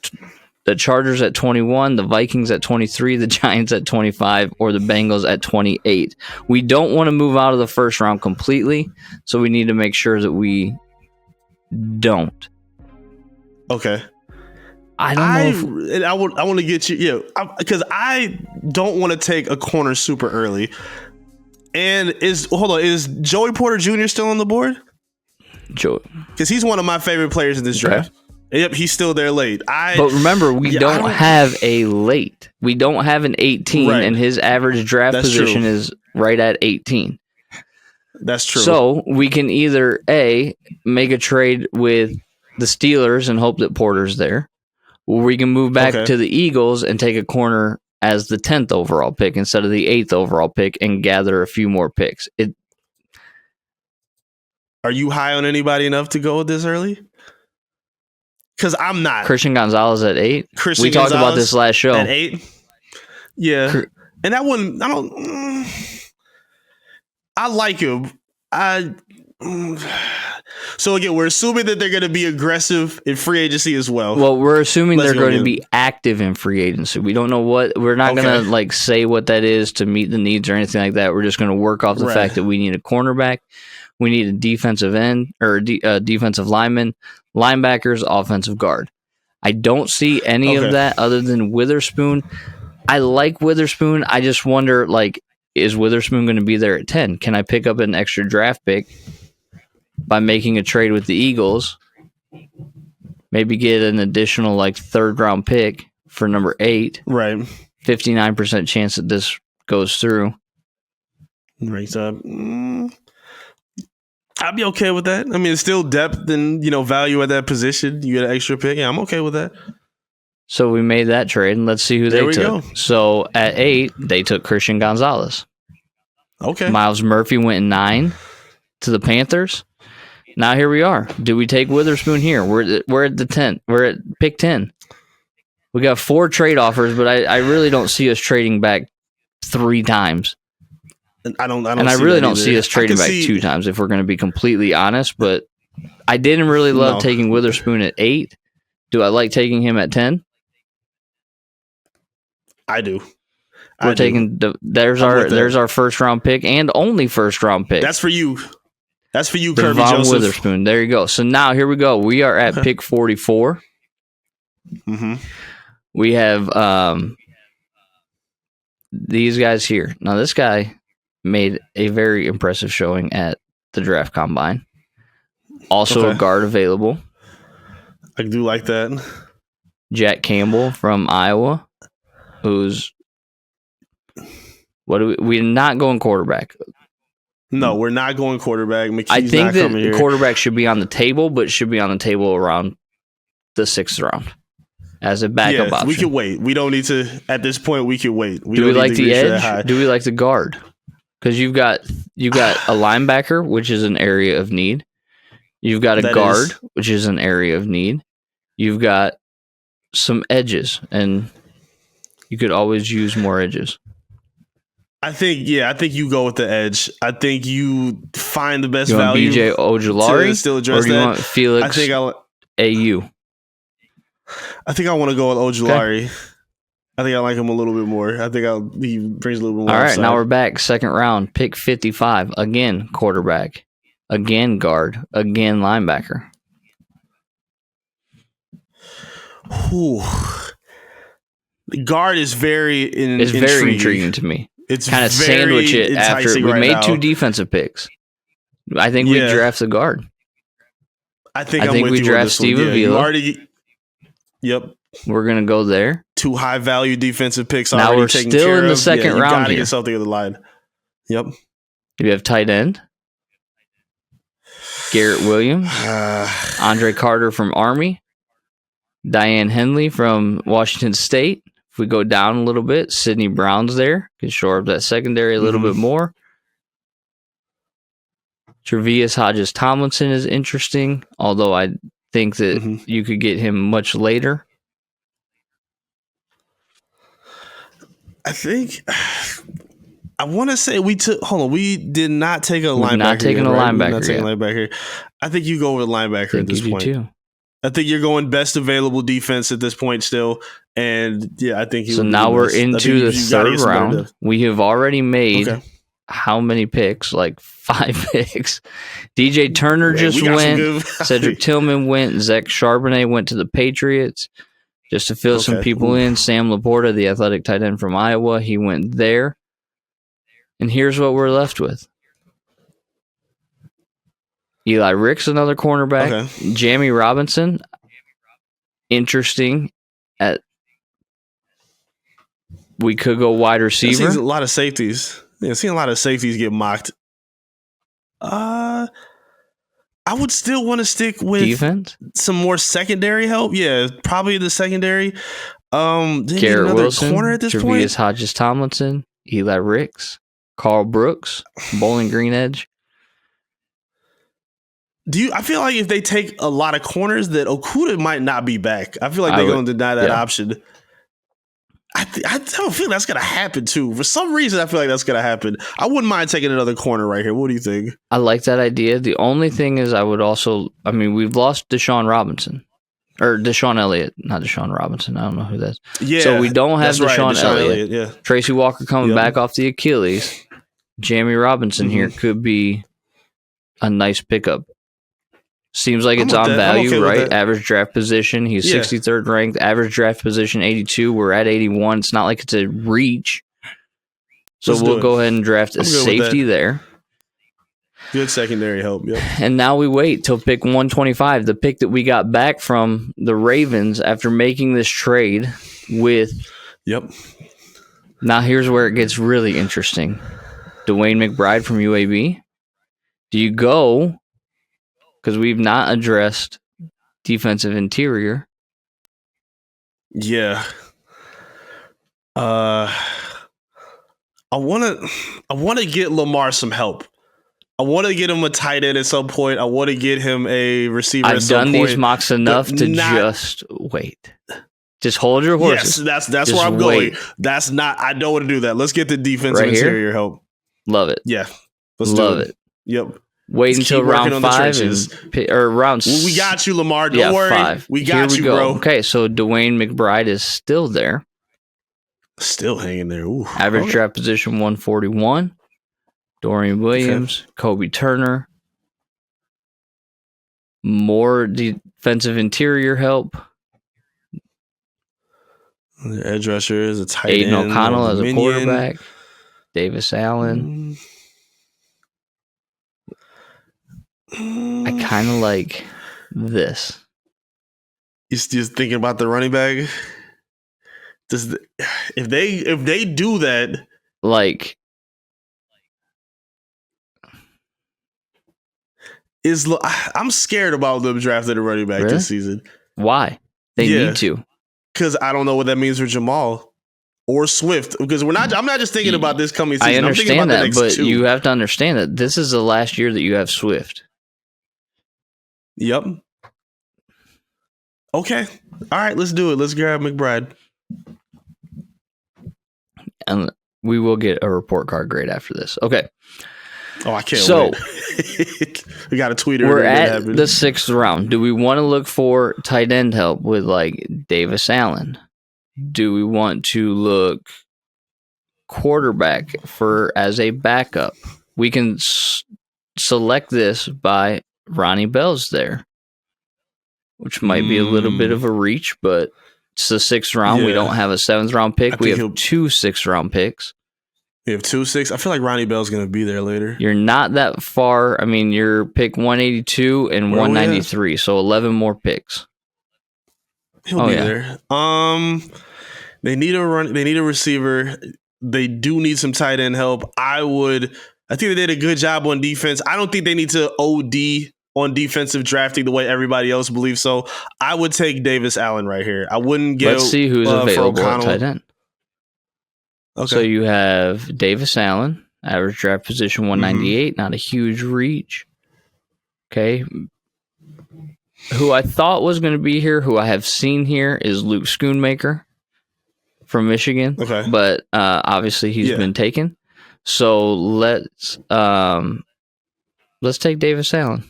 the Chargers at 21, the Vikings at 23, the Giants at 25, or the Bengals at 28. We don't want to move out of the first round completely, so we need to make sure that we don't. Okay. I don't know. I want to get you, because I don't want to take a corner super early. And is Joey Porter Jr. still on the board? Joey, because he's one of my favorite players in this draft. Yep, he's still there late. But remember, we don't have a late. We don't have an 18, and his average draft position is right at 18. That's true. So we can either A, make a trade with the Steelers and hope that Porter's there, or we can move back to the Eagles and take a corner as the 10th overall pick instead of the 8th overall pick and gather a few more picks. Are you high on anybody enough to go this early? Because I'm not. Christian Gonzalez at 8. We talked about this last show. At 8? Yeah. And that one, I like him. So again, we're assuming that they're going to be aggressive in free agency as well. Well, we're assuming they're going to be active in free agency. We don't know what. We're not going to say what that is to meet the needs or anything like that. We're just going to work off the fact that we need a cornerback, we need a defensive end or defensive lineman, linebackers, offensive guard. I don't see any of that other than Witherspoon. I like Witherspoon. I just wonder, is Witherspoon going to be there at 10? Can I pick up an extra draft pick by making a trade with the Eagles? Maybe get an additional 3rd round pick for number 8. Right. 59% chance that this goes through. Raise up. I'd be okay with that. I mean, it's still depth and value at that position. You get an extra pick. Yeah, I'm okay with that. So we made that trade, and let's see who they took. So at 8, they took Christian Gonzalez. Okay. Miles Murphy went 9 to the Panthers. Now here we are. Do we take Witherspoon here? We're at the 10th. We're at pick 10. We got 4 trade offers, but I really don't see us trading back 3 times. I don't see us trading back 2 times if we're going to be completely honest. But I didn't really love taking Witherspoon at 8. Do I like taking him at 10? I do. We're taking there's our first round pick and only first round pick. That's for you. That's for you, Kirby Devon Joseph. Witherspoon. There you go. So now here we go. We are at pick 44. Mm-hmm. We have these guys here. Now this guy made a very impressive showing at the draft combine. Also a guard available. I do like that. Jack Campbell from Iowa, who's we're not going quarterback. No, we're not going quarterback. McKee's I think not that coming here. quarterback should be on the table, but should be on the table around the 6th round as a backup option. We can wait. We don't need to. At this point, we can wait. Do we like the edge? Do we like the guard? Because you've got a linebacker, which is an area of need. You've got a guard, which is an area of need. You've got some edges, and you could always use more edges. I think you go with the edge. I think you find the best you want value. BJ Ojulari, still address or do you want Felix? AU. I think I want to go with Ojulari. Okay. I think I like him a little bit more. I think he brings a little bit more. All right, upside. now we're back. 2nd round, pick 55. Again, quarterback. Again, guard. Again, linebacker. Ooh. The guard is very intriguing to me. It's kind of sandwich it after we made 2 defensive picks. I think we draft the guard. I think we draft Steven Vila. Yep. We're gonna go there. 2 high value defensive picks. Now we're still in the second round. You gotta get something in the line. Yep. You have tight end. Garrett Williams, Andre Carter from Army, Diane Henley from Washington State. If we go down a little bit, Sidney Brown's there. Can shore up that secondary a little bit more. Tre'Vius Hodges-Tomlinson is interesting, although I think that you could get him much later. I want to say we did not take a linebacker. We're not taking a linebacker. I think you go with a linebacker at this point. Too. I think you're going best available defense at this point still. And yeah, I think so now we're into the 3rd round. We have already made how many picks? Like 5 picks. DJ Turner just went. Cedric Tillman went. Zach Charbonnet went to the Patriots just to fill some people in. Sam Laporta, the athletic tight end from Iowa, he went there. And here's what we're left with. Eli Ricks, another cornerback. Jamie Robinson, interesting. We could go wide receiver. A lot of safeties. Yeah, seeing a lot of safeties get mocked. I would still want to stick with defense. Some more secondary help. Yeah, probably the secondary. Garrett Wilson, corner at this point. Tre'Vius Hodges-Tomlinson, Eli Ricks, Carl Brooks, Bowling Green edge. I feel like if they take a lot of corners that Okudah might not be back. I feel like they're going to deny that option. I don't feel that's going to happen too. For some reason, I feel like that's going to happen. I wouldn't mind taking another corner right here. What do you think? I like that idea. The only thing is we've lost Deshaun Robinson. Or Deshaun Elliott, not Deshaun Robinson. I don't know who that is. Yeah, so we don't have Deshaun Elliott. Yeah. Tracy Walker coming back off the Achilles. Jamie Robinson here could be a nice pickup. Seems like it's on value, right? Average draft position. He's 63rd ranked. Average draft position, 82. We're at 81. It's not like it's a reach. So we'll go ahead and draft a safety there. Good secondary help, yep. And now we wait till pick 125, the pick that we got back from the Ravens after making this trade with... Yep. Now here's where it gets really interesting. Dwayne McBride from UAB. Do you go... Because we've not addressed defensive interior. Yeah. I want to get Lamar some help. I want to get him a tight end at some point. I want to get him a receiver at some point. I've done these mocks enough to just wait. Just hold your horses. Yes, that's where I'm going. That's not. I don't want to do that. Let's get the defensive interior help. Love it. Yeah. Love it. Yep. Wait until round 5 or round. We got you, Lamar. Don't worry. 5. We got you, bro. Okay, so Dwayne McBride is still there. Still hanging there. Ooh, average draft position 141. Dorian Williams, Kobe Turner. More defensive interior help. The edge rusher is a tight end. Aiden O'Connell as a quarterback. Davis Allen. I kind of like this. You just thinking about the running back? If they do that, like I'm scared about them drafting a running back this season. Why? They need to. Because I don't know what that means for Jamal or Swift. Because I'm not just thinking about this coming season. I understand I'm thinking about the next but two. you have to understand that this is the last year that you have Swift. Yep. Okay. All right, let's do it. Let's grab McBride. And we will get a report card grade after this. Okay. Oh, I can't wait. We got a tweeter. We're at the 6th round. Do we want to look for tight end help with like Davis Allen? Do we want to look quarterback as a backup? We can select this by Ronnie Bell's there, which might be a little bit of a reach, but it's the 6th round. Yeah. We don't have a 7th round pick. We have 2 6th round picks. We have 2 6. I feel like Ronnie Bell's going to be there later. You're not that far. I mean, you're pick 182 and 193, so 11 more picks. He'll be there. They need a receiver. They do need some tight end help. I think they did a good job on defense. I don't think they need to OD on defensive drafting the way everybody else believes so. I would take Davis Allen right here. I wouldn't get. Let's see who's available at tight end. Okay. So you have Davis Allen, average draft position 198, not a huge reach. Okay. Who I thought was going to be here, who I have seen here, is Luke Schoonmaker from Michigan. Okay. But obviously he's been taken. So let's take Davis Allen.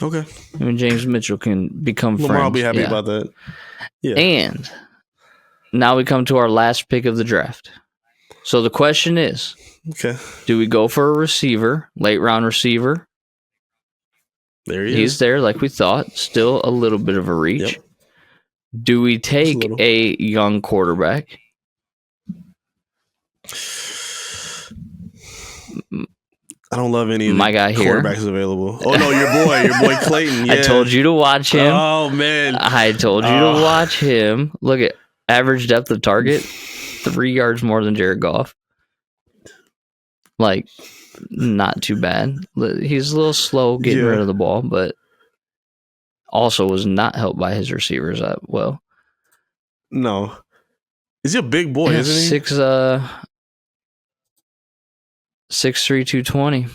Okay. I mean, James Mitchell can become friends. Lamar will be happy about that. Yeah. And now we come to our last pick of the draft. So the question is, do we go for a receiver, late round receiver? There he is. He's there like we thought. Still a little bit of a reach. Yep. Do we take a young quarterback? I don't love any of my guy quarterbacks here. Available. Oh, no, your boy Clayton. Yeah. I told you to watch him. Oh, man. I told you to watch him. Look at average depth of target, 3 yards more than Jared Goff. Like, not too bad. He's a little slow getting rid of the ball, but also was not helped by his receivers that well. No. Is he a big boy, isn't he? 6'3", 220.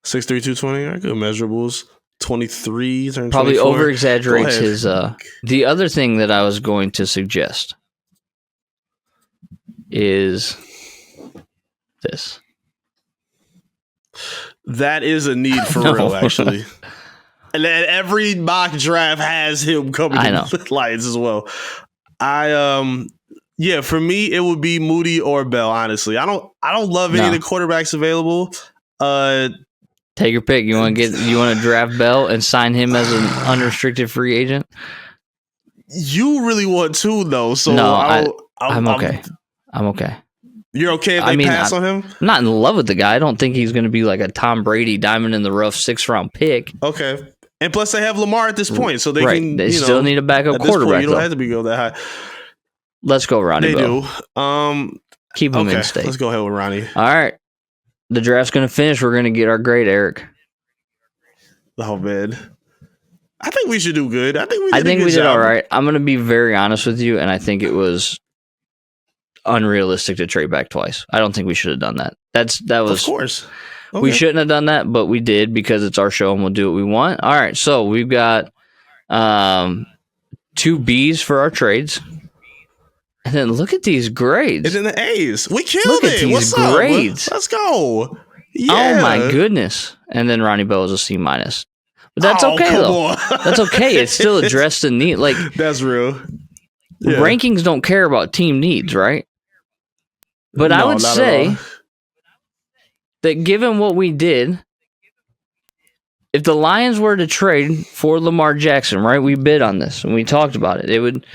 6'3", 220. All right, good measurables. 23, turn probably 24. over exaggerates his. The other thing that I was going to suggest is this. That is a need for real, actually. And every mock draft has him coming to the Lions as well. For me, it would be Moody or Bell, honestly. I don't love any of the quarterbacks available. Take your pick. You want to draft Bell and sign him as an unrestricted free agent? You really want to, though. So no, I'm okay. I'm okay. You're okay if they pass on him? I'm not in love with the guy. I don't think he's going to be like a Tom Brady diamond in the rough 6th round pick. Okay. And plus, they have Lamar at this point, so they can. They still need a backup quarterback. You don't have to go that high. Let's go, Ronnie. They Bell. do. Keep him in state. Let's go ahead with Ronnie. All right. The draft's going to finish. We're going to get our grade, Eric. Oh, man. I think we should do good. I think we did all right. I'm going to be very honest with you, and I think it was unrealistic to trade back twice. I don't think we should have done that. That was, of course. Okay. We shouldn't have done that, but we did because it's our show and we'll do what we want. All right, so we've got 2 Bs for our trades. And then look at these grades. And then the A's. We killed look it. At these What's grades. Up? Let's go. Yeah. Oh, my goodness. And then Ronnie Bell is a C-. But that's okay, though. That's okay. It's still addressed in need. Like, that's real. Yeah. Rankings don't care about team needs, right? But I would say that given what we did, if the Lions were to trade for Lamar Jackson, right? We bid on this and we talked about it. It would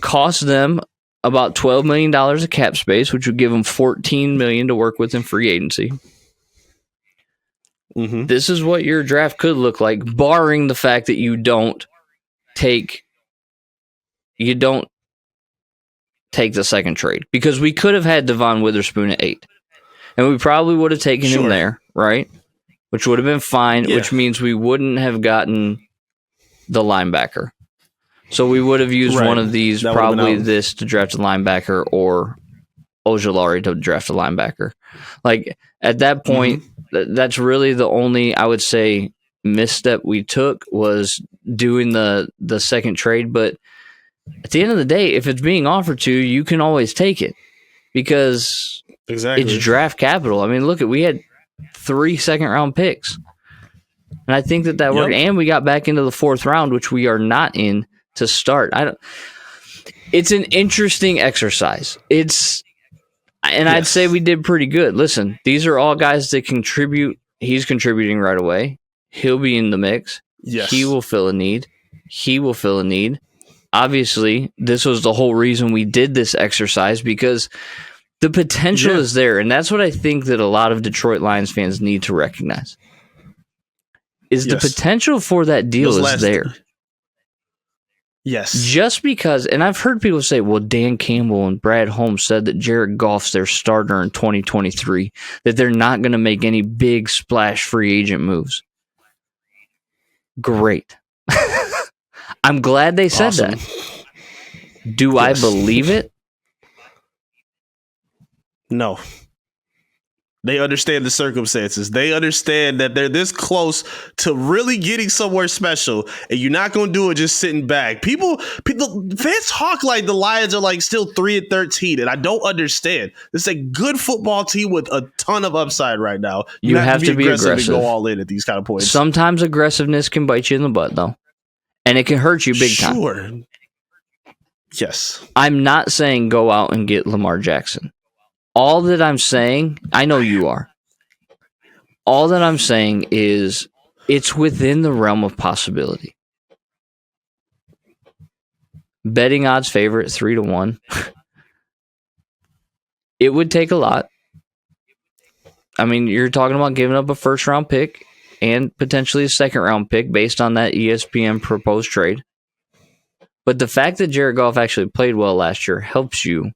cost them about $12 million of cap space, which would give them $14 million to work with in free agency. Mm-hmm. This is what your draft could look like, barring the fact that you don't take the second trade, because we could have had Devon Witherspoon at 8, and we probably would have taken him there, right? which would have been fine, which means we wouldn't have gotten the linebacker. So we would have used one of these, probably this, to draft a linebacker, or Ojulari to draft a linebacker. Like, at that point, that's really the only, I would say, misstep we took, was doing the second trade. But at the end of the day, if it's being offered to you, you can always take it, because it's draft capital. I mean, look, we had 3 second-round picks. And I think that worked. And we got back into the 4th round, which we are not in to start. It's an interesting exercise. I'd say we did pretty good. Listen, these are all guys that contribute. He's contributing right away. He'll be in the mix. Yes. He will fill a need. Obviously, this was the whole reason we did this exercise, because the potential is there. And that's what I think that a lot of Detroit Lions fans need to recognize, is the potential for that deal is there. Yes. Just because, and I've heard people say, well, Dan Campbell and Brad Holmes said that Jared Goff's their starter in 2023, that they're not going to make any big splash free agent moves. Great. I'm glad they said that. Do I believe it? No. They understand the circumstances. They understand that they're this close to really getting somewhere special, and you're not going to do it just sitting back. People, fans talk like the Lions are like still 3-13, and I don't understand. It's a good football team with a ton of upside right now. You have to be aggressive and go all in at these kind of points. Sometimes aggressiveness can bite you in the butt, though, and it can hurt you big time. Sure. Yes. I'm not saying go out and get Lamar Jackson. All that I'm saying, I know you are. All that I'm saying is it's within the realm of possibility. Betting odds favorite 3-1. It would take a lot. I mean, you're talking about giving up a 1st-round pick and potentially a 2nd-round pick based on that ESPN proposed trade. But the fact that Jared Goff actually played well last year helps you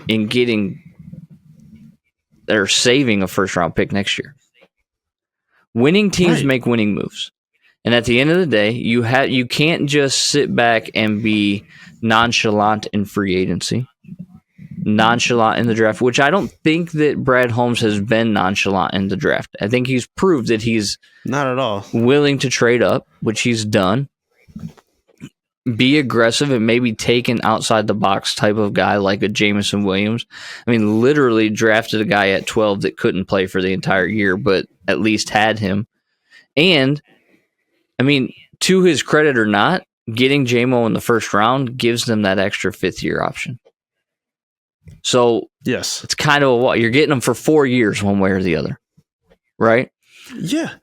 in getting or saving a 1st-round pick next year. Winning teams make winning moves. And at the end of the day, you can't just sit back and be nonchalant in free agency, nonchalant in the draft, which I don't think that Brad Holmes has been nonchalant in the draft. I think he's proved that he's not at all willing to trade up, which he's done. Be aggressive and maybe take an outside the box type of guy like a Jameson Williams. I mean, literally drafted a guy at 12 that couldn't play for the entire year, but at least had him. And, I mean, to his credit or not, getting J-Mo in the 1st round gives them that extra 5th-year option. So, yes, it's kind of you're getting them for 4 years one way or the other, right? Yeah.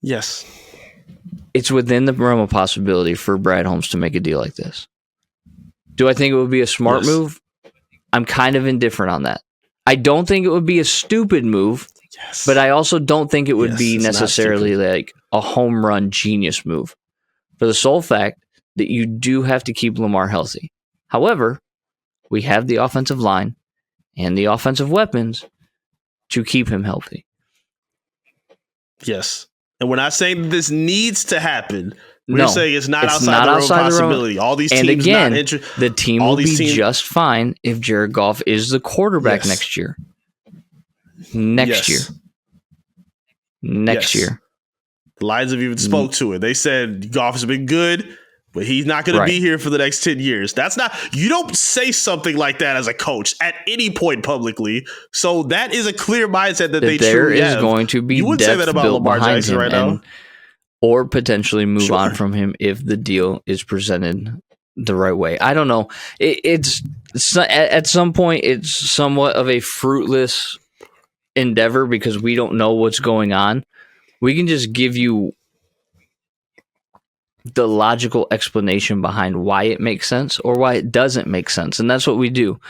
Yes. It's within the realm of possibility for Brad Holmes to make a deal like this. Do I think it would be a smart move? I'm kind of indifferent on that. I don't think it would be a stupid move, but I also don't think it would be necessarily like a home run genius move, for the sole fact that you do have to keep Lamar healthy. However, we have the offensive line and the offensive weapons to keep him healthy. Yes. And we're not saying that this needs to happen. We're saying it's not outside the realm of possibility. All these teams, and again, the team will be just fine if Jared Goff is the quarterback next year. Next year. The Lions have even spoke to it. They said Goff has been good, but he's not going to be here for the next 10 years. That's not, you don't say something like that as a coach at any point publicly. So that is a clear mindset that they truly have. There is going to be, you wouldn't say that about Lamar Jackson right now, or potentially move on from him if the deal is presented the right way. I don't know. It's at some point it's somewhat of a fruitless endeavor because we don't know what's going on. We can just give you the logical explanation behind why it makes sense or why it doesn't make sense. And that's what we do.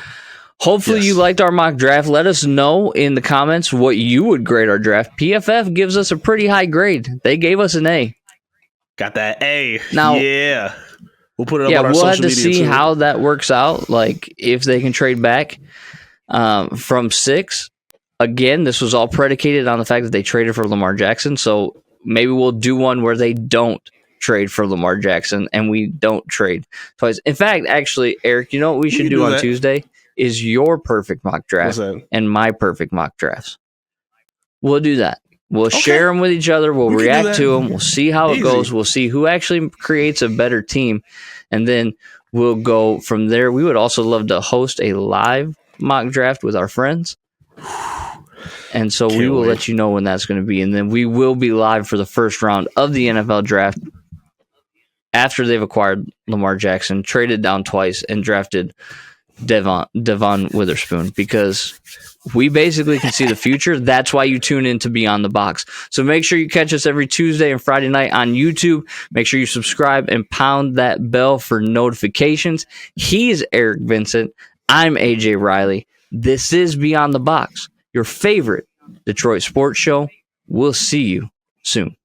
Hopefully you liked our mock draft. Let us know in the comments what you would grade our draft. PFF gives us a pretty high grade. They gave us an A. Got that A. Now, we'll put it up on our social media. We'll have to see how that works out. Like if they can trade back from 6. again, this was all predicated on the fact that they traded for Lamar Jackson. So maybe we'll do one where they don't trade for Lamar Jackson and we don't trade twice. In fact, actually, Eric, you know what we should do on Tuesday is your perfect mock draft and my perfect mock drafts. We'll do that. We'll share them with each other. We'll react to them. We'll see how it goes. We'll see who actually creates a better team. And then we'll go from there. We would also love to host a live mock draft with our friends. And so we will let you know when that's going to be. And then we will be live for the first round of the NFL draft after they've acquired Lamar Jackson, traded down twice, and drafted Devon Witherspoon, because we basically can see the future. That's why you tune in to Beyond the Box. So make sure you catch us every Tuesday and Friday night on YouTube. Make sure you subscribe and pound that bell for notifications. He's Eric Vincent. I'm AJ Riley. This is Beyond the Box, your favorite Detroit sports show. We'll see you soon.